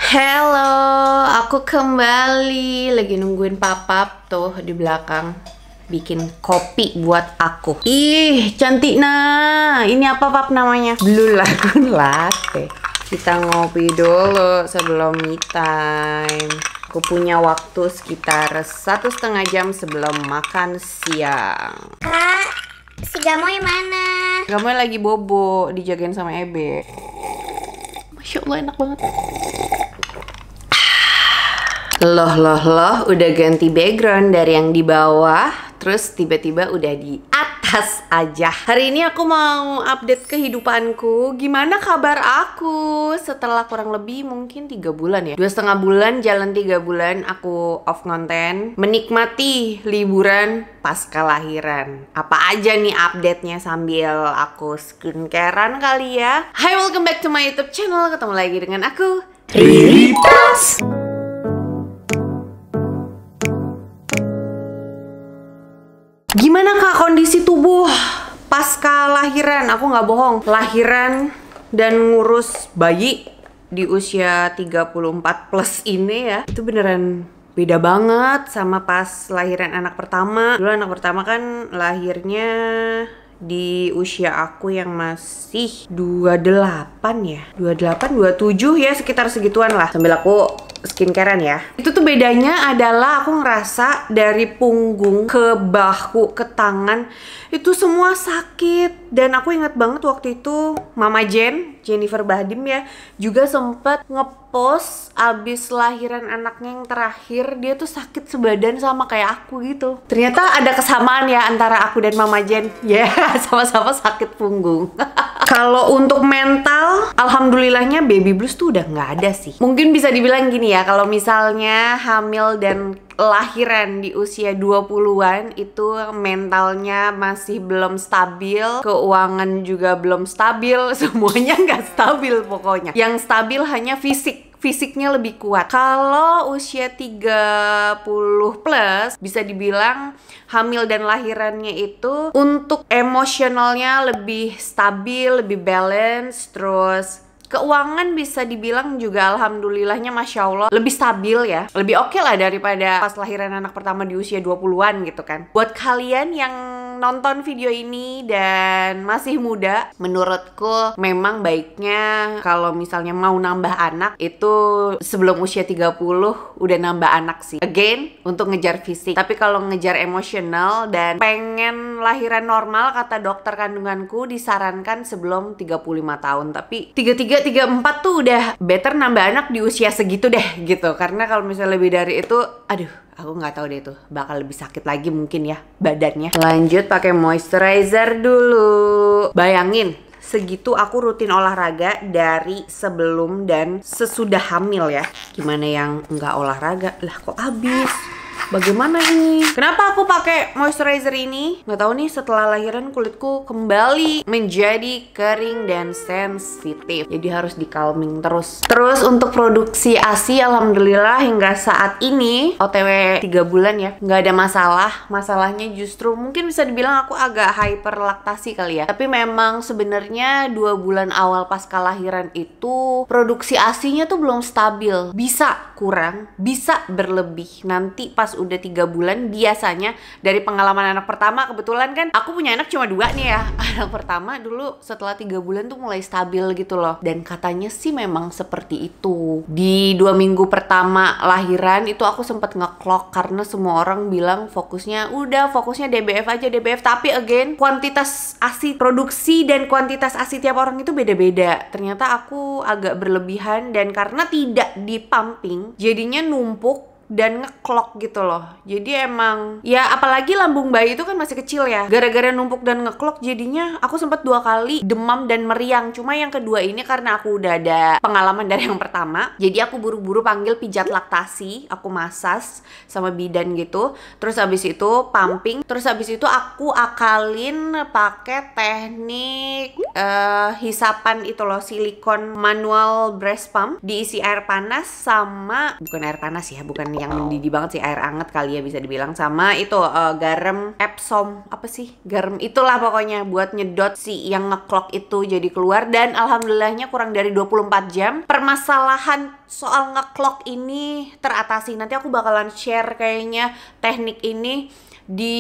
Halo, aku kembali. Lagi nungguin papap tuh di belakang bikin kopi buat aku. Ih, cantik nah. Ini apa pap namanya? Blue Lagoon Latte. Kita ngopi dulu sebelum me time. Aku punya waktu sekitar 1,5 jam sebelum makan siang. Kak, si Gamoy mana? Gamoy lagi bobo, dijagain sama Ebe. Masya Allah, enak banget. Loh, udah ganti background dari yang di bawah, terus tiba-tiba udah di atas aja. Hari ini aku mau update kehidupanku. Gimana kabar aku setelah kurang lebih mungkin 3 bulan ya, 2,5 bulan, jalan 3 bulan aku off konten, menikmati liburan pasca lahiran. Apa aja nih update-nya sambil aku skincarean kali ya. Hai, welcome back to my YouTube channel. Ketemu lagi dengan aku, Riri Tas. Gimana kak kondisi tubuh pasca lahiran? Aku nggak bohong, lahiran dan ngurus bayi di usia 34 plus ini ya, itu beneran beda banget sama pas lahiran anak pertama. Dulu anak pertama kan lahirnya di usia aku yang masih 28 ya, 28, 27 ya, sekitar segituan lah. Sambil aku skincarean ya. Itu tuh bedanya adalah aku ngerasa dari punggung ke bahu ke tangan itu semua sakit. Dan aku ingat banget waktu itu Mama Jennifer Bahdim ya, juga sempet ngepost abis lahiran anaknya yang terakhir, dia tuh sakit sebadan sama kayak aku gitu. Ternyata ada kesamaan ya antara aku dan Mama Jen. Ya, sama-sama sakit punggung. Kalau untuk mental, alhamdulillahnya baby blues tuh udah nggak ada sih. Mungkin bisa dibilang gini ya, kalau misalnya hamil dan lahiran di usia 20-an itu mentalnya masih belum stabil, keuangan juga belum stabil, semuanya nggak stabil pokoknya. Yang stabil hanya fisiknya lebih kuat. Kalau usia 30 plus, bisa dibilang hamil dan lahirannya itu untuk emosionalnya lebih stabil, lebih balance, terus keuangan bisa dibilang juga alhamdulillahnya Masya Allah lebih stabil ya. Lebih oke lah daripada pas lahiran anak pertama di usia 20-an gitu kan. Buat kalian yang nonton video ini dan masih muda, menurutku memang baiknya kalau misalnya mau nambah anak itu sebelum usia 30 udah nambah anak sih. Again, untuk ngejar fisik. Tapi kalau ngejar emosional dan pengen lahiran normal, kata dokter kandunganku disarankan sebelum 35 tahun. Tapi 33, 34 tuh udah better nambah anak di usia segitu deh gitu. Karena kalau misalnya lebih dari itu, aduh, aku nggak tahu deh, itu bakal lebih sakit lagi mungkin ya badannya. Lanjut pakai moisturizer dulu. Bayangin, segitu aku rutin olahraga dari sebelum dan sesudah hamil ya. Gimana yang nggak olahraga? Lah kok habis? Bagaimana ini? Kenapa aku pakai moisturizer ini? Nggak tahu nih, setelah lahiran kulitku kembali menjadi kering dan sensitif. Jadi harus di calming terus. Terus untuk produksi ASI, alhamdulillah hingga saat ini OTW 3 bulan ya, nggak ada masalah. Masalahnya justru mungkin bisa dibilang aku agak hyperlaktasi kali ya. Tapi memang sebenarnya 2 bulan awal pasca lahiran itu produksi ASInya tuh belum stabil. Bisa kurang, bisa berlebih. Nanti pas udah 3 bulan biasanya, dari pengalaman anak pertama, kebetulan kan aku punya anak cuma 2 nih ya. Anak pertama dulu setelah 3 bulan tuh mulai stabil gitu loh. Dan katanya sih memang seperti itu. Di 2 minggu pertama lahiran itu aku sempet nge-clock karena semua orang bilang fokusnya DBF aja, DBF. Tapi again, kuantitas ASI produksi dan kuantitas ASI tiap orang itu beda-beda. Ternyata aku agak berlebihan, dan karena tidak di-pumping jadinya numpuk dan ngeklok gitu loh. Jadi emang ya, apalagi lambung bayi itu kan masih kecil ya, gara-gara numpuk dan ngeklok jadinya aku sempat 2 kali demam dan meriang. Cuma yang kedua ini karena aku udah ada pengalaman dari yang pertama, jadi aku buru-buru panggil pijat laktasi, aku masas sama bidan gitu. Terus abis itu pumping, terus abis itu aku akalin pakai teknik hisapan itu loh, silikon manual breast pump, diisi air panas sama, bukan air panas ya, bukan yang mendidih banget sih, air anget kali ya bisa dibilang. Sama itu garam Epsom, apa sih? Garam itulah pokoknya buat nyedot si yang ngeklok itu jadi keluar. Dan alhamdulillahnya kurang dari 24 jam permasalahan soal ngeklok ini teratasi. Nanti aku bakalan share kayaknya teknik ini di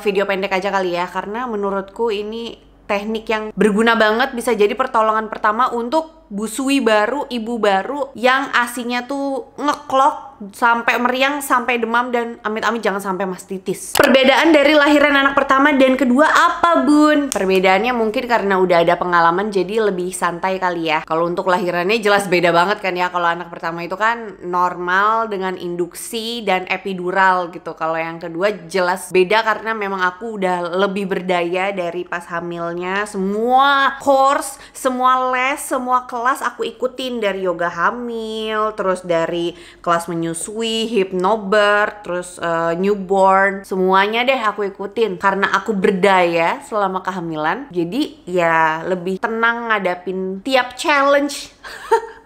video pendek aja kali ya, karena menurutku ini teknik yang berguna banget, bisa jadi pertolongan pertama untuk busui baru, ibu baru yang asinya tuh ngeklok sampai meriang, sampai demam, dan amit-amit jangan sampai mastitis. Perbedaan dari lahiran anak pertama dan kedua apa bun? Perbedaannya mungkin karena udah ada pengalaman jadi lebih santai kali ya. Kalau untuk lahirannya jelas beda banget kan ya. Kalau anak pertama itu kan normal dengan induksi dan epidural gitu. Kalau yang kedua jelas beda karena memang aku udah lebih berdaya dari pas hamilnya. Semua course, semua les, semua kelas aku ikutin, dari yoga hamil, terus dari kelas menyusui, hypnobirth, terus newborn, semuanya deh aku ikutin karena aku berdaya selama kehamilan. Jadi ya lebih tenang ngadapin tiap challenge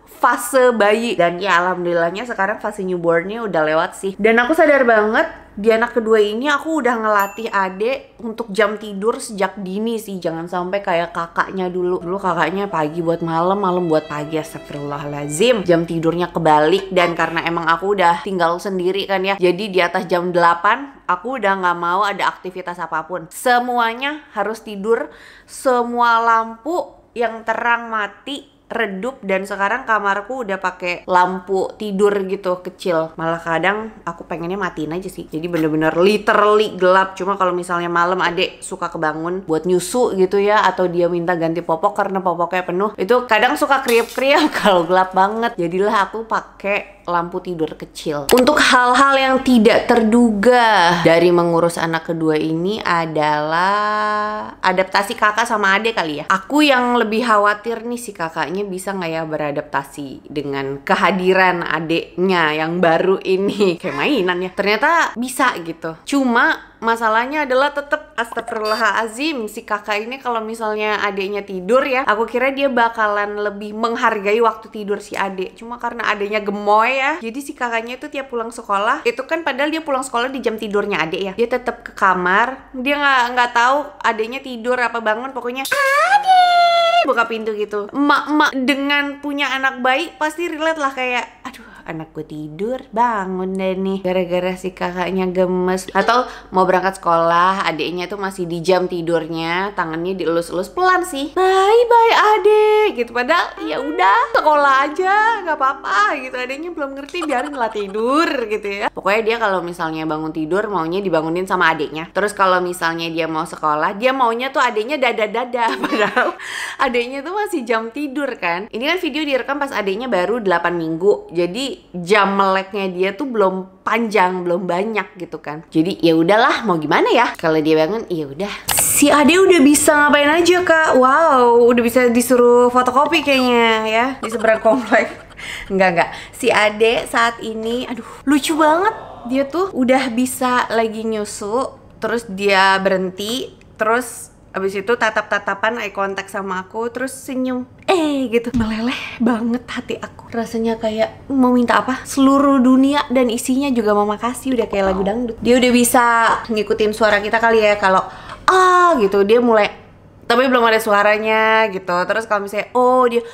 fase bayi. Dan ya alhamdulillahnya sekarang fase newbornnya udah lewat sih. Dan aku sadar banget di anak kedua ini aku udah ngelatih adek untuk jam tidur sejak dini sih. Jangan sampai kayak kakaknya dulu. Dulu kakaknya pagi buat malam, malam buat pagi. Astagfirullahaladzim. Jam tidurnya kebalik. Dan karena emang aku udah tinggal sendiri kan ya, jadi di atas jam 8 aku udah gak mau ada aktivitas apapun. Semuanya harus tidur. Semua lampu yang terang mati, redup. Dan sekarang kamarku udah pakai lampu tidur gitu kecil. Malah kadang aku pengennya matiin aja sih, jadi bener-bener literally gelap. Cuma kalau misalnya malam adek suka kebangun buat nyusu gitu ya, atau dia minta ganti popok karena popoknya penuh, itu kadang suka kriap-kriap kalau gelap banget. Jadilah aku pakai lampu tidur kecil. Untuk hal-hal yang tidak terduga dari mengurus anak kedua ini adalah adaptasi kakak sama adik kali ya. Aku yang lebih khawatir nih si kakaknya bisa nggak ya beradaptasi dengan kehadiran adiknya yang baru ini. Kayak mainan ya. Ternyata bisa gitu. Cuma masalahnya adalah tetap astagfirullahalazim, si kakak ini kalau misalnya adiknya tidur ya, aku kira dia bakalan lebih menghargai waktu tidur si adik. Cuma karena adiknya gemoy ya, jadi si kakaknya itu tiap pulang sekolah, itu kan padahal dia pulang sekolah di jam tidurnya adik ya, dia tetap ke kamar, dia nggak tahu adiknya tidur apa bangun, pokoknya adik buka pintu gitu. Emak-emak dengan punya anak bayi pasti relate lah, kayak aduh anak gue tidur, bangun deh nih gara-gara si kakaknya gemes. Atau mau berangkat sekolah, adiknya tuh masih di jam tidurnya, tangannya dielus-elus pelan sih, bye adek gitu. Padahal ya udah sekolah aja nggak apa-apa gitu, adiknya belum ngerti, biarin lah tidur gitu ya. Pokoknya dia kalau misalnya bangun tidur maunya dibangunin sama adiknya. Terus kalau misalnya dia mau sekolah, dia maunya tuh adiknya dada-dada, padahal adiknya tuh masih jam tidur kan. Ini kan video direkam pas adiknya baru 8 minggu, jadi jam meleknya dia tuh belum panjang, belum banyak gitu kan. Jadi ya udahlah, mau gimana ya, kalau dia bangun ya udah. Si Ade udah bisa ngapain aja kak. Wow, udah bisa disuruh fotokopi kayaknya ya di seberang komplek. Enggak, si Ade saat ini aduh lucu banget. Dia tuh udah bisa lagi nyusu, terus dia berhenti, terus abis itu tatap-tatapan, eye contact sama aku, terus senyum gitu. Meleleh banget hati aku. Rasanya kayak mau minta apa, seluruh dunia dan isinya juga mau makasih. Udah kayak lagu dangdut. Dia udah bisa ngikutin suara kita kali ya. Kalau gitu dia mulai, tapi belum ada suaranya gitu. Terus kalau misalnya dia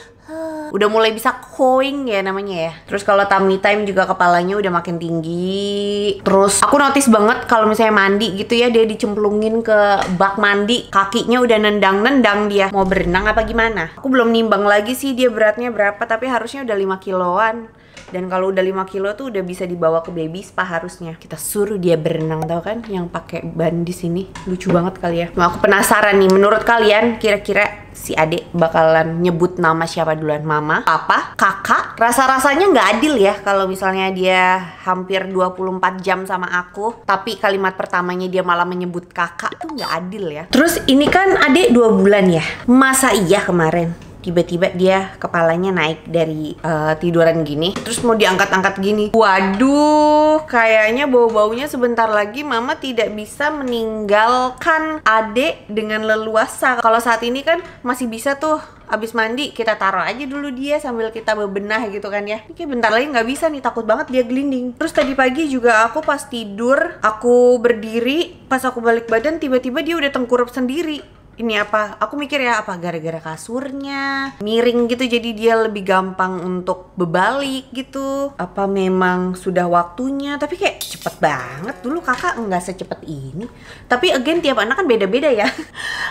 udah mulai bisa cooing ya namanya ya. Terus kalau tummy time juga kepalanya udah makin tinggi. Terus aku notice banget kalau misalnya mandi gitu ya, dia dicemplungin ke bak mandi, kakinya udah nendang-nendang. Dia mau berenang apa gimana. Aku belum nimbang lagi sih dia beratnya berapa, tapi harusnya udah 5 kiloan. Dan kalau udah 5 kilo tuh udah bisa dibawa ke baby spa harusnya. Kita suruh dia berenang, tau kan, yang pakai ban di sini. Lucu banget kali ya. Nah, aku penasaran nih, menurut kalian kira-kira si adik bakalan nyebut nama siapa duluan? Mama, papa, kakak? Rasa-rasanya nggak adil ya kalau misalnya dia hampir 24 jam sama aku, tapi kalimat pertamanya dia malah menyebut kakak. Itu nggak adil ya. Terus ini kan adik 2 bulan ya. Masa iya kemarin tiba-tiba dia kepalanya naik dari tiduran gini, terus mau diangkat-angkat gini. Waduh, kayaknya bau-baunya sebentar lagi mama tidak bisa meninggalkan adek dengan leluasa. Kalau saat ini kan masih bisa tuh, abis mandi kita taruh aja dulu dia sambil kita bebenah gitu kan ya. Ini kayak bentar lagi nggak bisa nih, takut banget dia gelinding. Terus tadi pagi juga aku pas tidur, aku berdiri, pas aku balik badan tiba-tiba dia udah tengkurap sendiri. Ini apa? Aku mikir ya, apa gara-gara kasurnya miring gitu jadi dia lebih gampang untuk berbalik gitu. Apa memang sudah waktunya? Tapi kayak cepet banget, dulu kakak nggak secepat ini. Tapi again tiap anak kan beda-beda ya.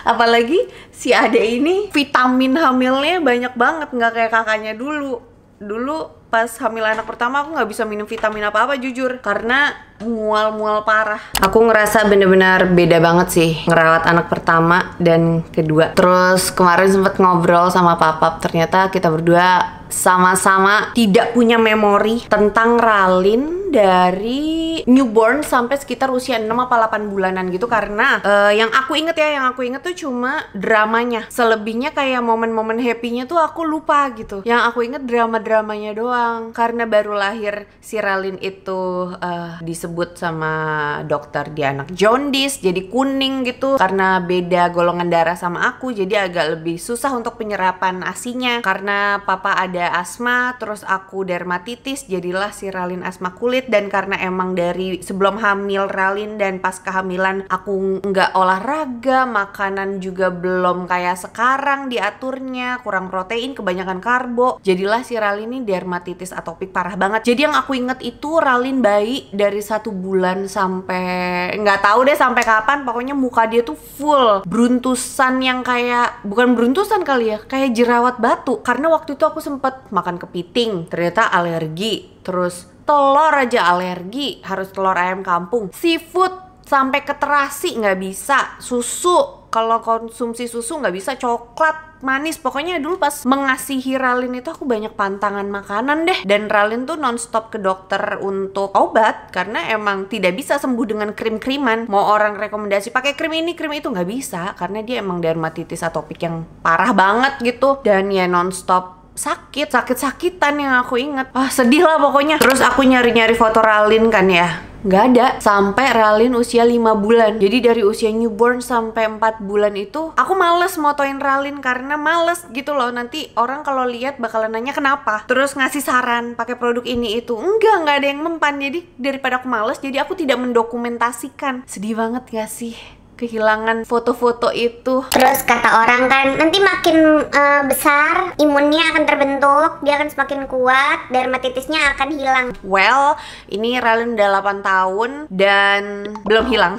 Apalagi si adek ini vitamin hamilnya banyak banget, nggak kayak kakaknya dulu. Dulu pas hamil anak pertama aku nggak bisa minum vitamin apa-apa jujur, karena mual-mual parah. Aku ngerasa bener-bener beda banget sih ngerawat anak pertama dan kedua. Terus kemarin sempet ngobrol sama papa, ternyata kita berdua sama-sama tidak punya memori tentang Ralin dari newborn sampai sekitar usia 6 apa 8 bulanan gitu. Karena yang aku inget tuh cuma dramanya. Selebihnya kayak momen-momen happy-nya tuh aku lupa gitu. Yang aku inget drama-dramanya doang. Karena baru lahir si Ralin itu disebut sama dokter dia anak jaundice, jadi kuning gitu. Karena beda golongan darah sama aku, jadi agak lebih susah untuk penyerapan ASI-nya. Karena papa ada asma, terus aku dermatitis, jadilah si Ralin asma kulit. Dan karena emang dari sebelum hamil Ralin dan pas kehamilan aku nggak olahraga, makanan juga belum kayak sekarang diaturnya, kurang protein, kebanyakan karbo, jadilah si Ralin ini dermatitis atopik parah banget. Jadi yang aku inget itu Ralin bayi dari 1 bulan sampai nggak tahu deh sampai kapan, pokoknya muka dia tuh full beruntusan yang kayak, bukan beruntusan kali ya, kayak jerawat batu. Karena waktu itu aku sempet makan kepiting, ternyata alergi. Terus telur aja alergi, harus telur ayam kampung. Seafood sampai ke terasi nggak bisa. Susu, kalau konsumsi susu nggak bisa. Coklat manis, pokoknya dulu pas mengasihi Ralin itu aku banyak pantangan makanan deh. Dan Ralin tuh nonstop ke dokter untuk obat karena emang tidak bisa sembuh dengan krim-kriman. Mau orang rekomendasi pakai krim ini krim itu nggak bisa, karena dia emang dermatitis atopik yang parah banget gitu. Dan ya nonstop sakit-sakitan yang aku inget. Sedih lah pokoknya. Terus aku nyari-nyari foto Ralin kan ya, nggak ada. Sampai Ralin usia 5 bulan. Jadi dari usia newborn sampai 4 bulan itu aku males motoin Ralin, karena males gitu loh. Nanti orang kalau lihat bakalan nanya kenapa, terus ngasih saran pakai produk ini itu. Nggak ada yang mempan. Jadi daripada aku males, jadi aku tidak mendokumentasikan. Sedih banget gak sih kehilangan foto-foto itu. Terus kata orang kan nanti makin besar imunnya akan terbentuk, dia akan semakin kuat, dermatitisnya akan hilang. Well, ini Ralin udah 8 tahun dan belum hilang.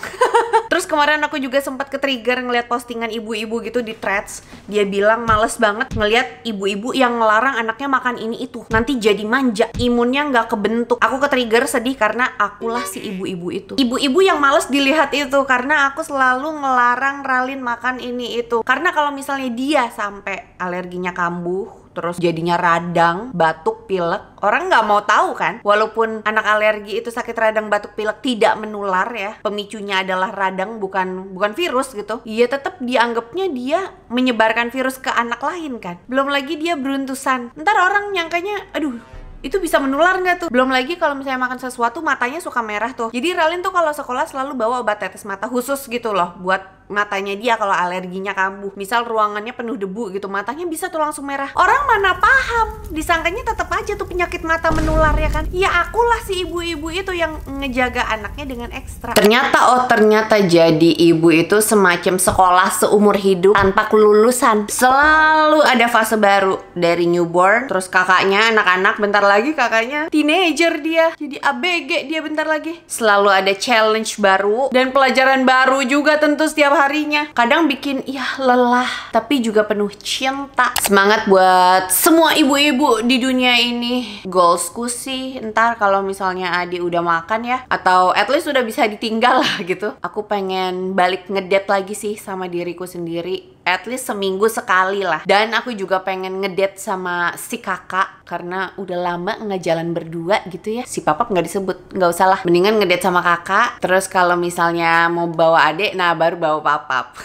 Terus kemarin aku juga sempat ke-trigger ngeliat postingan ibu-ibu gitu di Threads. Dia bilang males banget ngeliat ibu-ibu yang ngelarang anaknya makan ini itu, nanti jadi manja, imunnya nggak kebentuk. Aku ke-trigger sedih karena akulah si ibu-ibu itu. Ibu-ibu yang males dilihat itu, karena aku selalu ngelarang Ralin makan ini itu. Karena kalau misalnya dia sampai alerginya kambuh, terus jadinya radang, batuk, pilek, orang nggak mau tahu kan. Walaupun anak alergi itu sakit radang, batuk, pilek tidak menular ya, pemicunya adalah radang, bukan virus gitu. Iya, tetap dianggapnya dia menyebarkan virus ke anak lain kan. Belum lagi dia beruntusan, ntar orang nyangkanya aduh itu bisa menular nggak tuh. Belum lagi kalau misalnya makan sesuatu matanya suka merah tuh. Jadi Ralin tuh kalau sekolah selalu bawa obat tetes mata khusus gitu loh buat matanya dia kalau alerginya kambuh. Misal ruangannya penuh debu gitu, matanya bisa tuh langsung merah. Orang mana paham, disangkanya tetap aja tuh penyakit mata menular ya kan. Ya akulah si ibu-ibu itu yang ngejaga anaknya dengan ekstra. Ternyata jadi ibu itu semacam sekolah seumur hidup tanpa kelulusan. Selalu ada fase baru, dari newborn, terus kakaknya anak-anak, bentar lagi kakaknya teenager dia, jadi ABG dia bentar lagi. Selalu ada challenge baru dan pelajaran baru juga tentu setiap harinya. Kadang bikin lelah, tapi juga penuh cinta. Semangat buat semua ibu-ibu di dunia ini. Goalsku sih ntar kalau misalnya Adi udah makan ya, atau at least udah bisa ditinggal lah gitu, aku pengen balik ngedate lagi sih sama diriku sendiri. at least seminggu sekali lah. Dan aku juga pengen ngedate sama si kakak karena udah lama nggak jalan berdua gitu ya. Si papap nggak disebut, nggak usah lah. Mendingan ngedate sama kakak. Terus kalau misalnya mau bawa adik, nah baru bawa papap.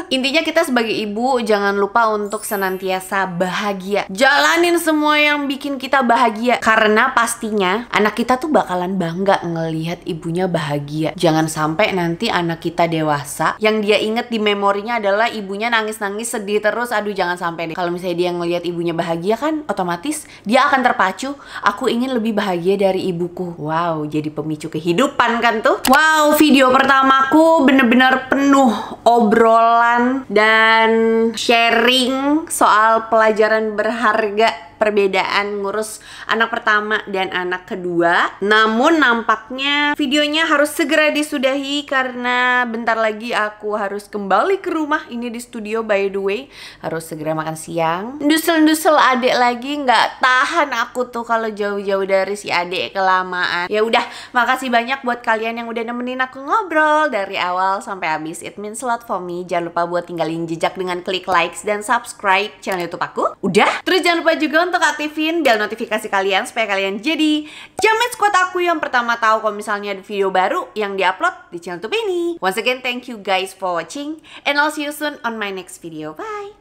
Intinya kita sebagai ibu jangan lupa untuk senantiasa bahagia. Jalanin semua yang bikin kita bahagia. Karena pastinya anak kita tuh bakalan bangga ngelihat ibunya bahagia. Jangan sampai nanti anak kita dewasa yang dia inget di memorinya adalah ibunya nangis-nangis sedih terus. Aduh, jangan sampai deh. Kalau misalnya dia ngelihat ibunya bahagia kan otomatis dia akan terpacu. Aku ingin lebih bahagia dari ibuku. Wow, jadi pemicu kehidupan kan tuh. Wow, video pertamaku bener-bener penuh obrolan dan sharing soal pelajaran berharga, perbedaan ngurus anak pertama dan anak kedua. Namun nampaknya videonya harus segera disudahi karena bentar lagi aku harus kembali ke rumah. Ini di studio by the way. Harus segera makan siang. Dusel-dusel adik lagi, nggak tahan aku tuh kalau jauh-jauh dari si adik kelamaan. Ya udah, makasih banyak buat kalian yang udah nemenin aku ngobrol dari awal sampai habis. It means a lot for me. Jangan lupa buat tinggalin jejak dengan klik likes dan subscribe channel YouTube aku. Udah? Terus jangan lupa juga untuk aktifin bel notifikasi kalian supaya kalian jadi jamet squad aku yang pertama tahu kalau misalnya ada video baru yang diupload di channel YouTube ini. Once again, thank you guys for watching and I'll see you soon on my next video. Bye!